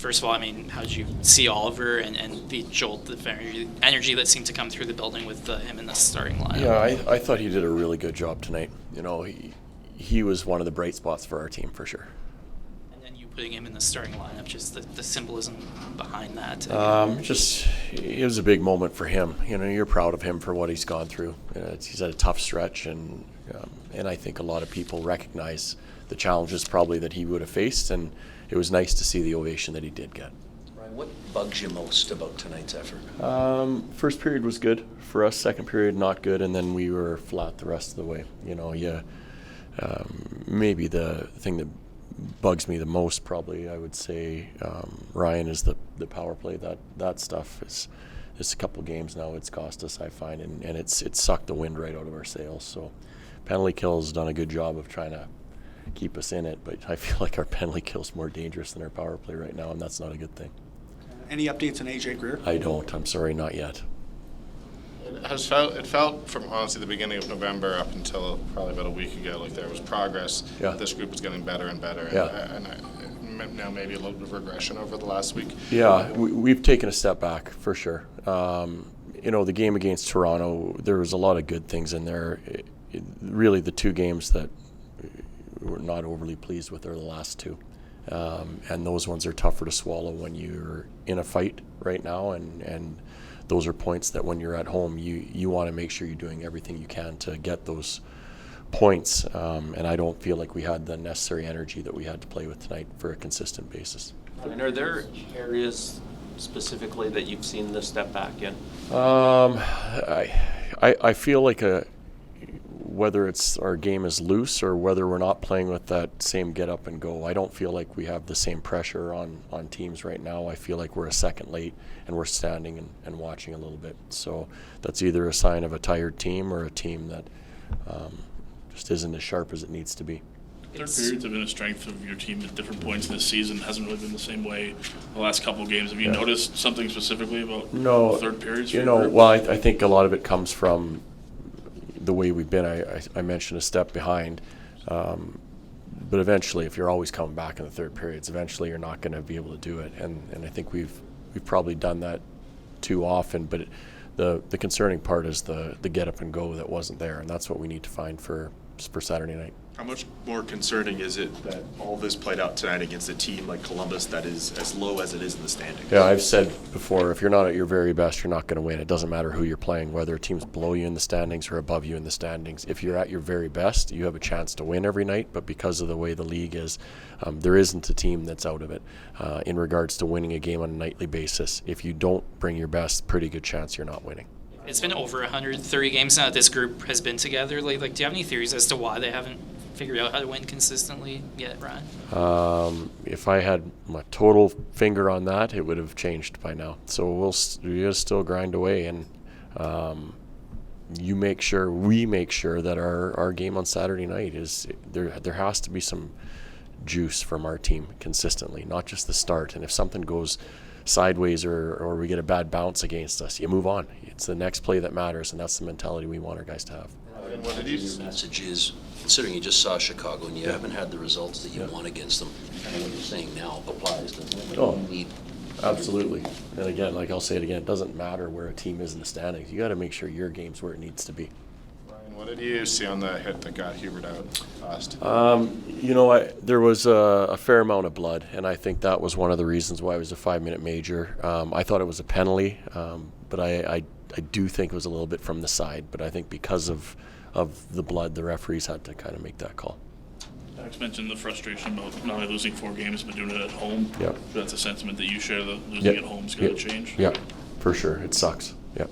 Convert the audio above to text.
first of all, I mean, how did you see Oliver and the jolt of energy that seemed to come through the building with him in the starting lineup? Yeah, I thought he did a really good job tonight. You know, he was one of the bright spots for our team for sure. And then you putting him in the starting lineup, just the symbolism behind that. It was a big moment for him. You know, you're proud of him for what he's gone through. He's had a tough stretch, and I think a lot of people recognize the challenges probably that he would have faced, and it was nice to see the ovation that he did get. Ryan, what bugs you most about tonight's effort? First period was good for us. Second period not good, and then we were flat the rest of the way. You know, maybe the thing that bugs me the most, probably I would say, Ryan, is the power play. That stuff is a couple games now. It's cost us, I find, and it's sucked the wind right out of our sails. So penalty kill's done a good job of trying to keep us in it, but I feel like our penalty kill's more dangerous than our power play right now, and that's not a good thing. Any updates on AJ Greer? I don't. I'm sorry, not yet. It felt from honestly the beginning of November up until probably about a week ago like there was progress. Yeah. This group was getting better and better. Yeah. And now maybe a little bit of regression over the last week. Yeah, we've taken a step back for sure. You know, the game against Toronto, there was a lot of good things in there. Really, the two games that we're not overly pleased with are the last two. And those ones are tougher to swallow when you're in a fight right now, and those are points that when you're at home, you want to make sure you're doing everything you can to get those points. And I don't feel like we had the necessary energy that we had to play with tonight for a consistent basis. And are there areas specifically that you've seen the step back in? I feel like whether it's our game is loose or whether we're not playing with that same get up and go, I don't feel like we have the same pressure on teams right now. I feel like we're a second late and we're standing and watching a little bit. So that's either a sign of a tired team or a team that just isn't as sharp as it needs to be. Third periods have been a strength of your team at different points this season. Hasn't really been the same way the last couple of games. Have you noticed something specifically about third periods? Well, I think a lot of it comes from the way we've been. I mentioned a step behind, but eventually, if you're always coming back in the third periods, eventually you're not going to be able to do it. And I think we've probably done that too often. But the concerning part is the get up and go that wasn't there, and that's what we need to find for Saturday night. How much more concerning is it that all this played out tonight against a team like Columbus that is as low as it is in the standings? Yeah, I've said before, if you're not at your very best, you're not going to win. It doesn't matter who you're playing, whether teams below you in the standings or above you in the standings. If you're at your very best, you have a chance to win every night, but because of the way the league is, there isn't a team that's out of it in regards to winning a game on a nightly basis. If you don't bring your best, pretty good chance you're not winning. It's been over 130 games now that this group has been together. Like, do you have any theories as to why they haven't figured out how to win consistently yet, Ryan? If I had my total finger on that, it would have changed by now. So we'll just still grind away, and we make sure that our game on Saturday night is there has to be some juice from our team consistently, not just the start. And if something goes sideways or we get a bad bounce against us, you move on. It's the next play that matters, and that's the mentality we want our guys to have. What did your message is, considering you just saw Chicago and you haven't had the results that you want against them, and what you're saying now applies to need. Absolutely. And again, like I'll say it again, it doesn't matter where a team is in the standings. You got to make sure your game's where it needs to be. Ryan, what did you see on the hit that got Hubert out last? There was a fair amount of blood, and I think that was one of the reasons why it was a 5-minute major. I thought it was a penalty, but I do think it was a little bit from the side. But I think because of the blood, the referees had to kind of make that call. Max mentioned the frustration about not only losing 4 games but doing it at home. Yeah. That's a sentiment that you share, that losing at home is going to change. Yeah, for sure. It sucks. Yeah.